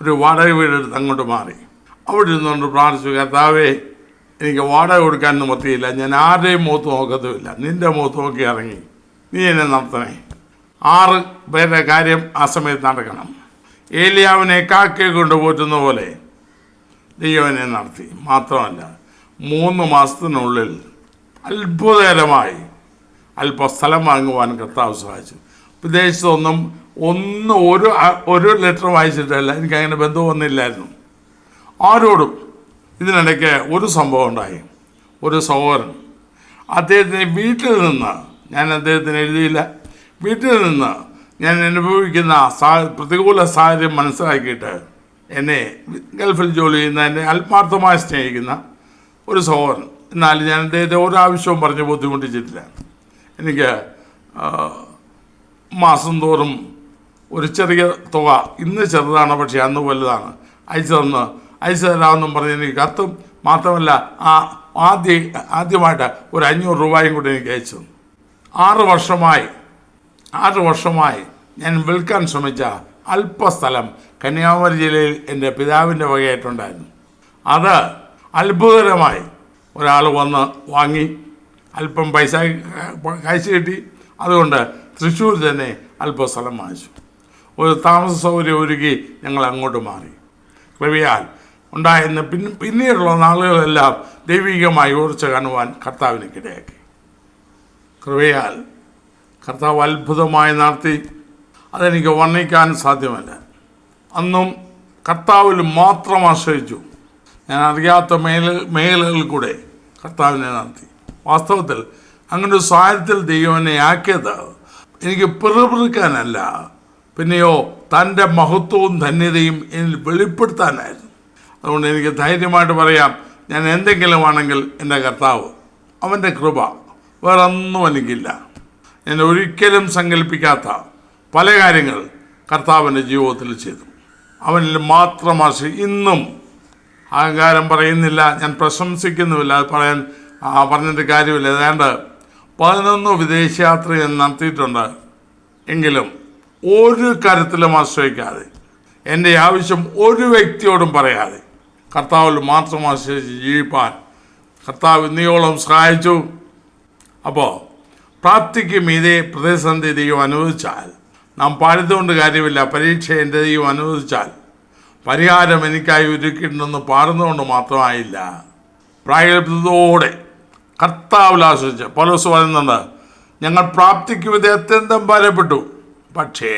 A: ഒരു വാടക വീടെടുത്ത് അങ്ങോട്ട് മാറി. അവിടെ ഇരുന്നുകൊണ്ട് പ്രാർത്ഥിച്ചു, കർത്താവേ, എനിക്ക് വാടക കൊടുക്കാൻ നിവർത്തിയില്ല, ഞാൻ ആരുടെയും മുഖത്ത് നോക്കത്തുമില്ല, നിൻ്റെ മുഖത്ത് നോക്കി ഇറങ്ങി നീ എന്നെ നടത്തണേ. 6 പേരുടെ കാര്യം ആ സമയത്ത് നടക്കണം. ഏലിയാവിനെ കാക്കയെ കൊണ്ട് പോറ്റുന്ന പോലെ ദൈവനെ നടത്തി. മാത്രമല്ല 3 മാസത്തിനുള്ളിൽ അത്ഭുതകരമായി അല്പം സ്ഥലം വാങ്ങുവാൻ കർത്താവ് സഹായിച്ചു. വിദേശത്തൊന്നും ഒരു ലെറ്റർ വായിച്ചിട്ടല്ല, എനിക്കങ്ങനെ ബന്ധമൊന്നുമില്ലായിരുന്നു ആരോടും. ഇതിനിടയ്ക്ക് ഒരു സംഭവം ഉണ്ടായി. ഒരു സഹോദരൻ അദ്ദേഹത്തിന് വീട്ടിൽ നിന്ന്, ഞാൻ അദ്ദേഹത്തിന് എഴുതിയില്ല, വീട്ടിൽ നിന്ന് ഞാൻ അനുഭവിക്കുന്ന പ്രതികൂല സാഹചര്യം മനസ്സിലാക്കിയിട്ട് എന്നെ ഗൾഫിൽ ജോലി ചെയ്യുന്ന എന്നെ ആത്മാർത്ഥമായി സ്നേഹിക്കുന്ന ഒരു സഹോദരൻ. എന്നാൽ ഞാൻ അദ്ദേഹത്തെ ഒരാവശ്യവും പറഞ്ഞ് ബുദ്ധിമുട്ടിച്ചിട്ടില്ല. എനിക്ക് മാസം തോറും ഒരു ചെറിയ തുക, ഇന്ന് ചെറുതാണ് പക്ഷേ അന്ന് വലുതാണ്, അയച്ചു തരാമെന്നും പറഞ്ഞ് എനിക്ക് കത്തും. മാത്രമല്ല ആദ്യമായിട്ട് ഒരു 500 രൂപയും കൂടി എനിക്ക് അയച്ചു തന്നു. 6 വർഷമായി ഞാൻ വിൽക്കാൻ ശ്രമിച്ച അല്പസ്ഥലം കന്യാകുമാരി ജില്ലയിൽ എൻ്റെ പിതാവിൻ്റെ വകയായിട്ടുണ്ടായിരുന്നു. അത് അത്ഭുതകരമായി ഒരാൾ വന്ന് വാങ്ങി, അല്പം പൈസ കാശ് കിട്ടി. അതുകൊണ്ട് തൃശ്ശൂർ തന്നെ അല്പ സ്ഥലം വാങ്ങിച്ചു. ഒരു താമസ സൗകര്യം ഒരുക്കി ഞങ്ങൾ അങ്ങോട്ട് മാറി. കൃപയാൽ ഉണ്ടായിരുന്ന പിന്നീടുള്ള നാളുകളെല്ലാം ദൈവികമായി ഉയർച്ച കാണുവാൻ കർത്താവിനിക്കിടയാക്കി. കൃപയാൽ കർത്താവ് അത്ഭുതമായി നടത്തി. അതെനിക്ക് വർണ്ണിക്കാൻ സാധ്യമല്ല. അന്നും കർത്താവിൽ മാത്രം ആശ്രയിച്ചു. ഞാൻ അറിയാത്ത മേഖലകളിൽ കൂടെ കർത്താവിനെ നടത്തി. വാസ്തവത്തിൽ അങ്ങനെ ഒരു സാഹചര്യത്തിൽ ദൈവം എന്നെ ആക്കിയത് എനിക്ക് പിറുപിറുക്കാനല്ല, പിന്നെയോ തൻ്റെ മഹത്വവും ധന്യതയും എന്നിൽ വെളിപ്പെടുത്താനായിരുന്നു. അതുകൊണ്ട് എനിക്ക് ധൈര്യമായിട്ട് പറയാം, ഞാൻ എന്തെങ്കിലും ആണെങ്കിൽ എൻ്റെ കർത്താവ്, അവൻ്റെ കൃപ, വേറൊന്നും എനിക്കില്ല. ഞാൻ ഒരിക്കലും സങ്കല്പിക്കാത്ത പല കാര്യങ്ങൾ കർത്താവിൻ്റെ ജീവിതത്തിൽ ചെയ്തു. അവനിൽ മാത്രം ഇന്നും അഹങ്കാരം പറയുന്നില്ല, ഞാൻ പ്രശംസിക്കുന്നുമില്ല, അത് പറഞ്ഞിട്ട് കാര്യമില്ല. ഏതാണ്ട് 11 വിദേശയാത്ര ഞാൻ നടത്തിയിട്ടുണ്ട്. എങ്കിലും ഒരു കാര്യത്തിലും ആശ്രയിക്കാതെ, എൻ്റെ ആവശ്യം ഒരു വ്യക്തിയോടും പറയാതെ കർത്താവിൽ മാത്രം ആശ്രയിച്ച് ജീവിപ്പാൻ കർത്താവ് ഇന്നയോളം സഹായിച്ചു. അപ്പോൾ പ്രാപ്തിക്ക് മീതെ പ്രതിസന്ധി ദൈവം അനുവദിച്ചാൽ, നാം പാടുന്നതുകൊണ്ട് കാര്യമില്ല, പരീക്ഷ എൻ്റെ ദൈവം അനുവദിച്ചാൽ പരിഹാരം എനിക്കായി ഒരുക്കിയിട്ടുണ്ടെന്ന് പാടുന്നതുകൊണ്ട് മാത്രമായില്ല, പ്രായബദ്ധതയോടെ കർത്താവിൽ ആശ്രയിച്ച്. പൗലോസ് പറയുന്നുണ്ട്, ഞങ്ങൾ പ്രാപ്തിക്ക് മീതെ അത്യന്തം ഭാരപ്പെട്ടു, പക്ഷേ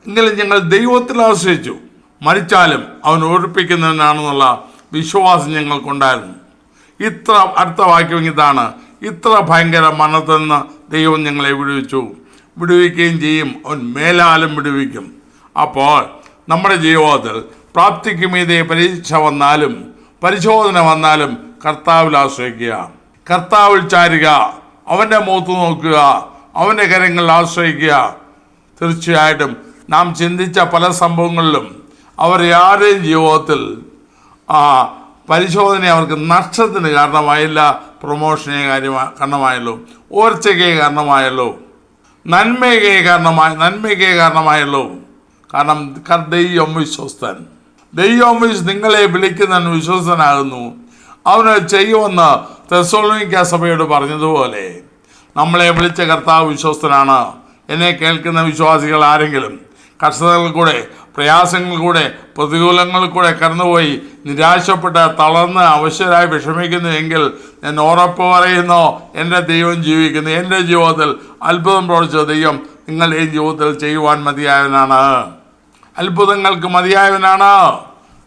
A: എങ്കിലും ഞങ്ങൾ ദൈവത്തിൽ ആശ്രയിച്ചു, മരിച്ചാലും അവൻ ഓർപ്പിക്കുന്നവനാണെന്നുള്ള വിശ്വാസം ഞങ്ങൾക്കുണ്ടായിരുന്നു. ഇത്ര അടുത്ത വാക്യം ഇതാണ്, ഇത്ര ഭയങ്കര മരണത്തിൽ നിന്ന് ദൈവം ഞങ്ങളെ വിടുവിക്കുകയും ചെയ്യും, അവൻ മേലാലും വിടുവിക്കും. അപ്പോൾ നമ്മുടെ ജീവിതത്തിൽ പ്രാപ്തിക്ക് മീതെ പരീക്ഷ വന്നാലും പരിശോധന വന്നാലും കർത്താവിൽ ആശ്രയിക്കുക, കർത്താവിൽ ചാരുക, അവൻ്റെ മുഖത്ത് നോക്കുക, അവൻ്റെ കരങ്ങളിൽ ആശ്രയിക്കുക. തീർച്ചയായിട്ടും നാം ചിന്തിച്ച പല സംഭവങ്ങളിലും അവർ ആരുടെയും ജീവിതത്തിൽ പരിശോധന അവർക്ക് നഷ്ടത്തിന് കാരണമായില്ല, പ്രൊമോഷനെ കാരണമായല്ലോ, ഉയർച്ചയ്ക്ക് കാരണമായല്ലോ, നന്മയ്ക്ക് കാരണമായല്ലോ. കാരണം ദൈവം വിശ്വസ്തൻ. ദൈവം നിങ്ങളെ വിളിക്കുന്നവൻ വിശ്വസ്തനാകുന്നു, അവന് ചെയ്യുമെന്ന് തെസ്സലോനിക്ക സഭയോട് പറഞ്ഞതുപോലെ നമ്മളെ വിളിച്ച കർത്താവ് വിശ്വസ്തനാണ്. എന്നെ കേൾക്കുന്ന വിശ്വാസികൾ ആരെങ്കിലും കഷ്ടതകളിൽ കൂടെ, പ്രയാസങ്ങളിൽ കൂടെ, പ്രതികൂലങ്ങളിൽ കൂടെ കടന്നുപോയി നിരാശപ്പെട്ട് തളർന്ന് അവശ്യരായി വിഷമിക്കുന്നുവെങ്കിൽ ഞാൻ ഉറപ്പ് പറയുന്നു, എൻ്റെ ദൈവം ജീവിക്കുന്നു. എൻ്റെ ജീവിതത്തിൽ അത്ഭുതം പ്രവർത്തിച്ച ദൈവം നിങ്ങളുടെ ജീവിതത്തിൽ ചെയ്യുവാൻ മതിയായവനാണ്, അത്ഭുതങ്ങൾക്ക് മതിയായവനാണ്.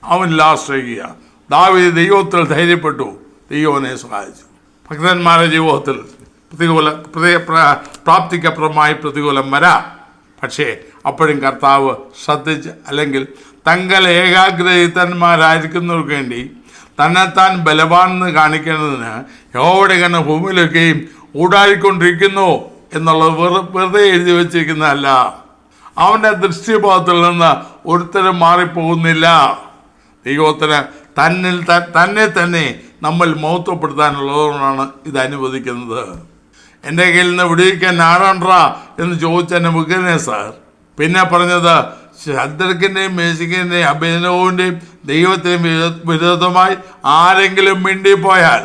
A: അവനിൽ ആശ്രയിക്കുക. ദാവീദ് ദൈവത്തിൽ ധൈര്യപ്പെട്ടു, ദൈവനെ സഹായിച്ചു. ഭക്തന്മാരുടെ ജീവിതത്തിൽ പ്രാപ്തിക്കപ്പുറമായി പ്രതികൂലം വരാം, പക്ഷേ അപ്പോഴും കർത്താവ് ശ്രദ്ധിച്ച്, അല്ലെങ്കിൽ തങ്ങൾ ഏകാഗ്രചിത്തന്മാരായിരിക്കുന്നവർക്ക് വേണ്ടി തന്നെത്താൻ ബലവാനെന്ന് കാണിക്കുന്നതിന് യഹോവയുടെ കണ്ണ് ഭൂമിയിലൊക്കെയും ഊടായിക്കൊണ്ടിരിക്കുന്നു എന്നുള്ളത് വെറുതെ എഴുതി വച്ചിരിക്കുന്നതല്ല. അവൻ്റെ ദൃഷ്ടിഭാഗത്തിൽ നിന്ന് ഒരുത്തരും മാറിപ്പോകുന്നില്ല. ദൈവത്തിന് തന്നെ തന്നെ നമ്മൾ മഹത്വപ്പെടുത്താനുള്ളതുകൊണ്ടാണ് ഇത് അനുവദിക്കുന്നത്. എൻ്റെ കയ്യിൽ നിന്ന് വിടുവിക്കാൻ ആരാണ്ടാ എന്ന് ചോദിച്ച നെബൂഖദ്നേസർ പിന്നെ പറഞ്ഞത്, ശദ്രക്കിൻ്റെയും മേശക്കിൻ്റെയും അബേദ്നെഗോവിൻ്റെയും ദൈവത്തിനും വിരോധമായി ആരെങ്കിലും മിണ്ടിപ്പോയാൽ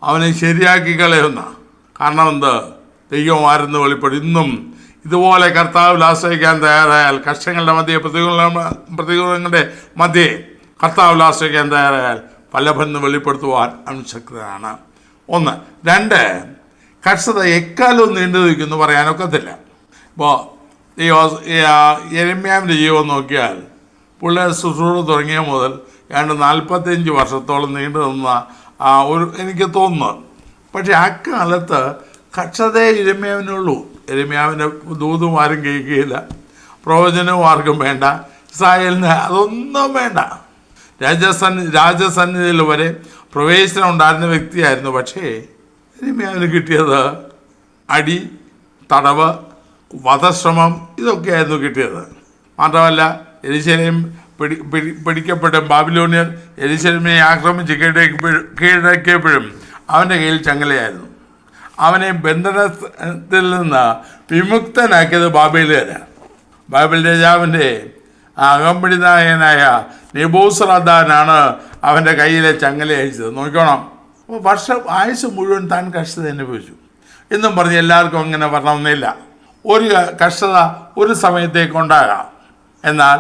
A: അവനെ ശരിയാക്കി കളയുന്ന. കാരണം എന്ത്? ദൈവം ആരെന്ന് വെളിപ്പെടും. ഇന്നും ഇതുപോലെ കർത്താവിൽ ആശ്രയിക്കാൻ തയ്യാറായാൽ, കഷ്ടങ്ങളുടെ മധ്യേ പ്രതികൂലങ്ങളുടെ മധ്യേ കർത്താവിൽ ആശ്രയിക്കാൻ തയ്യാറായാൽ പലഭെന്ന് വെളിപ്പെടുത്തുവാൻ അവൻ ശക്തനാണ്. 1. 2, കഷ്ടത എക്കാലവും നീണ്ടു നിൽക്കുന്നു പറയാനൊക്കത്തില്ല. ഇപ്പോൾ യെരമ്യാവിൻ്റെ ജീവൻ നോക്കിയാൽ പുള്ളി ശുശ്രൂഷ തുടങ്ങിയ മുതൽ 45 വർഷത്തോളം നീണ്ടു നിന്ന എനിക്ക് തോന്നുന്നു. പക്ഷെ അക്കാലത്ത് കഷ്ടതയെ യെരമ്യാവിനുള്ളൂ. യെരമ്യാവിൻ്റെ ദൂതും ആരും കേൾക്കുകയില്ല, പ്രവചനവും ആർക്കും വേണ്ട, ഇസ്രായേലിന് അതൊന്നും വേണ്ട. രാജസന്നിധിയിൽ വരെ പ്രവേശനം ഉണ്ടായിരുന്ന വ്യക്തിയായിരുന്നു. പക്ഷേ യെരമ്യാവിന് കിട്ടിയത് അടി, തടവ്, വധശ്രമം, ഇതൊക്കെയായിരുന്നു കിട്ടിയത്. മാത്രമല്ല യെരൂശലേം പിടിക്കപ്പെട്ട ബാബിലോണിയർ യെരൂശലേമിനെ ആക്രമിച്ച് കീഴടക്കിയപ്പോഴും അവൻ്റെ കയ്യിൽ ചങ്ങലയായിരുന്നു. അവനെ ബന്ധനത്തിൽ നിന്ന് വിമുക്തനാക്കിയത് ബാബേലുകാരാണ്. ബാബേൽ രാജാവിൻ്റെ അകമ്പടി നായകനായ നെബൂസറദാനാണ് അവൻ്റെ കയ്യിലെ ചങ്ങല അയച്ചത്. നോക്കണം. അപ്പോൾ ആയുസ് മുഴുവൻ താൻ കഷ്ടത അനുഭവിച്ചു എന്നും പറഞ്ഞ് എല്ലാവർക്കും അങ്ങനെ വരണമെന്നില്ല. ഒരു കഷ്ടത ഒരു സമയത്തേക്കുണ്ടാകാം, എന്നാൽ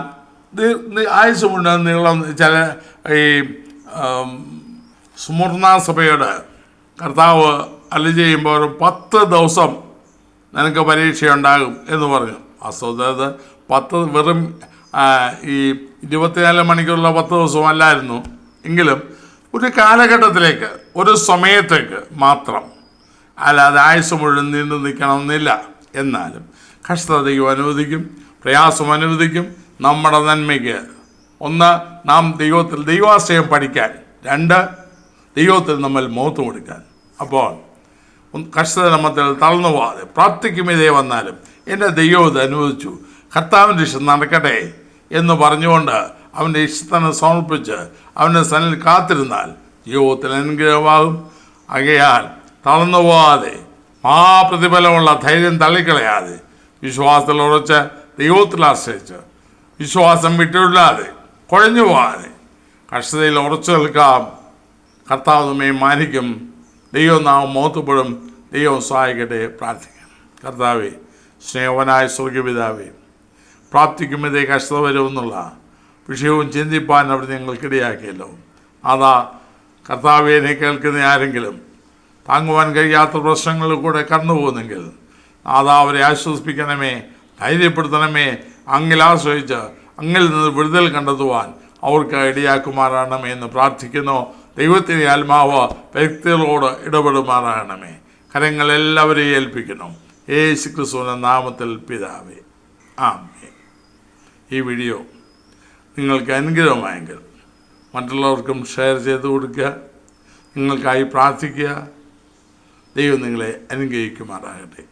A: ആയുസ് മുഴുവൻ നീളം. ചില ഈ സ്മുർണ സഭയോട് കർത്താവ് അല്ല ചെയ്യുമ്പോൾ 10 ദിവസം നിനക്ക് പരീക്ഷയുണ്ടാകും എന്ന് പറഞ്ഞു. വാസ്തവത്തിൽ 10 വെറും ഈ 24 മണിക്കൂറുള്ള 10 ദിവസമല്ലായിരുന്നു. എങ്കിലും ഒരു കാലഘട്ടത്തിലേക്ക്, ഒരു സമയത്തേക്ക് മാത്രം, അല്ലാതെ ആയുസ് മുഴുവൻ നീണ്ടു നിൽക്കണമെന്നില്ല. എന്നാലും കഷ്ടതയും അനുവദിക്കും, പ്രയാസം അനുവദിക്കും നമ്മുടെ നന്മയ്ക്ക്. 1, നാം ദൈവാശ്രയം പഠിക്കാൻ. 2, ദൈവത്തിൽ നമ്മൾ മഹത്വം കൊടുക്കാൻ. അപ്പോൾ കഷ്ടത നമ്മത്തിൽ തളർന്നു പോകാതെ പ്രാർത്ഥിക്കും. ഇതേ വന്നാലും എൻ്റെ ദൈവം ഇത് അനുവദിച്ചു, കർത്താവിൻ്റെ ഇഷ്ടം നടക്കട്ടെ എന്ന് പറഞ്ഞുകൊണ്ട് അവൻ്റെ ഇഷ്ടത്തിന് സമർപ്പിച്ച് അവൻ്റെ സന്നിൽ കാത്തിരുന്നാൽ ജീവിതത്തിൽ അനുഗ്രഹമാകും. ആകയാൽ തളർന്നു പോകാതെ, മഹാപ്രതിഫലമുള്ള ധൈര്യം തള്ളിക്കളയാതെ, വിശ്വാസത്തിൽ ഉറച്ച് ദൈവത്തിൽ ആശ്രയിച്ച്, വിശ്വാസം വിട്ടുവിടാതെ, കുഴഞ്ഞു പോകാതെ കഷ്ടതയിൽ ഉറച്ചു നിൽക്കാം. കർത്താവ് നമ്മെ മാനിക്കും. ദൈവം നാം മഹത്വപ്പെടും. ദൈവം സഹായിക്കട്ടെ. പ്രാർത്ഥിക്കാം. കർത്താവേ, സ്നേഹവനായ സ്വർഗപിതാവേ, പ്രാപ്തിക്കുമ്പോഴേ കഷ്ടത വരുമെന്നുള്ള വിഷയവും ചിന്തിപ്പാൻ അവിടെ ഞങ്ങൾക്കിടയാക്കിയല്ലോ. അതാ കർത്താവെ, എന്നെ കേൾക്കുന്ന ആരെങ്കിലും താങ്ങുവാൻ കഴിയാത്ത പ്രശ്നങ്ങളിൽ കൂടെ കടന്നു പോകുന്നെങ്കിൽ അതാ അവരെ ആശ്വസിപ്പിക്കണമേ, ധൈര്യപ്പെടുത്തണമേ. അങ്ങിൽ ആശ്രയിച്ച് അങ്ങിൽ നിന്ന് വിടുതൽ കണ്ടെത്തുവാൻ അവർക്ക് ഇടയാക്കുമാറാണമേ എന്ന് പ്രാർത്ഥിക്കുന്നു. ദൈവത്തിൻ്റെ ആത്മാവ് വ്യക്തികളോട് ഇടപെടുമാറാകണമേ. കരങ്ങളെല്ലാവരെയും ഏൽപ്പിക്കണം. യേശു ക്രിസ്തുവിന്റെ നാമത്തിൽ പിതാവേ, ആമേൻ. ഈ വീഡിയോ നിങ്ങൾക്ക് അനുഗ്രഹമായെങ്കിൽ മറ്റുള്ളവർക്കും ഷെയർ ചെയ്ത് കൊടുക്കുക. നിങ്ങൾക്കായി പ്രാർത്ഥിക്കുക. ദൈവം നിങ്ങളെ അനുഗ്രഹിക്കുമാറാകട്ടെ.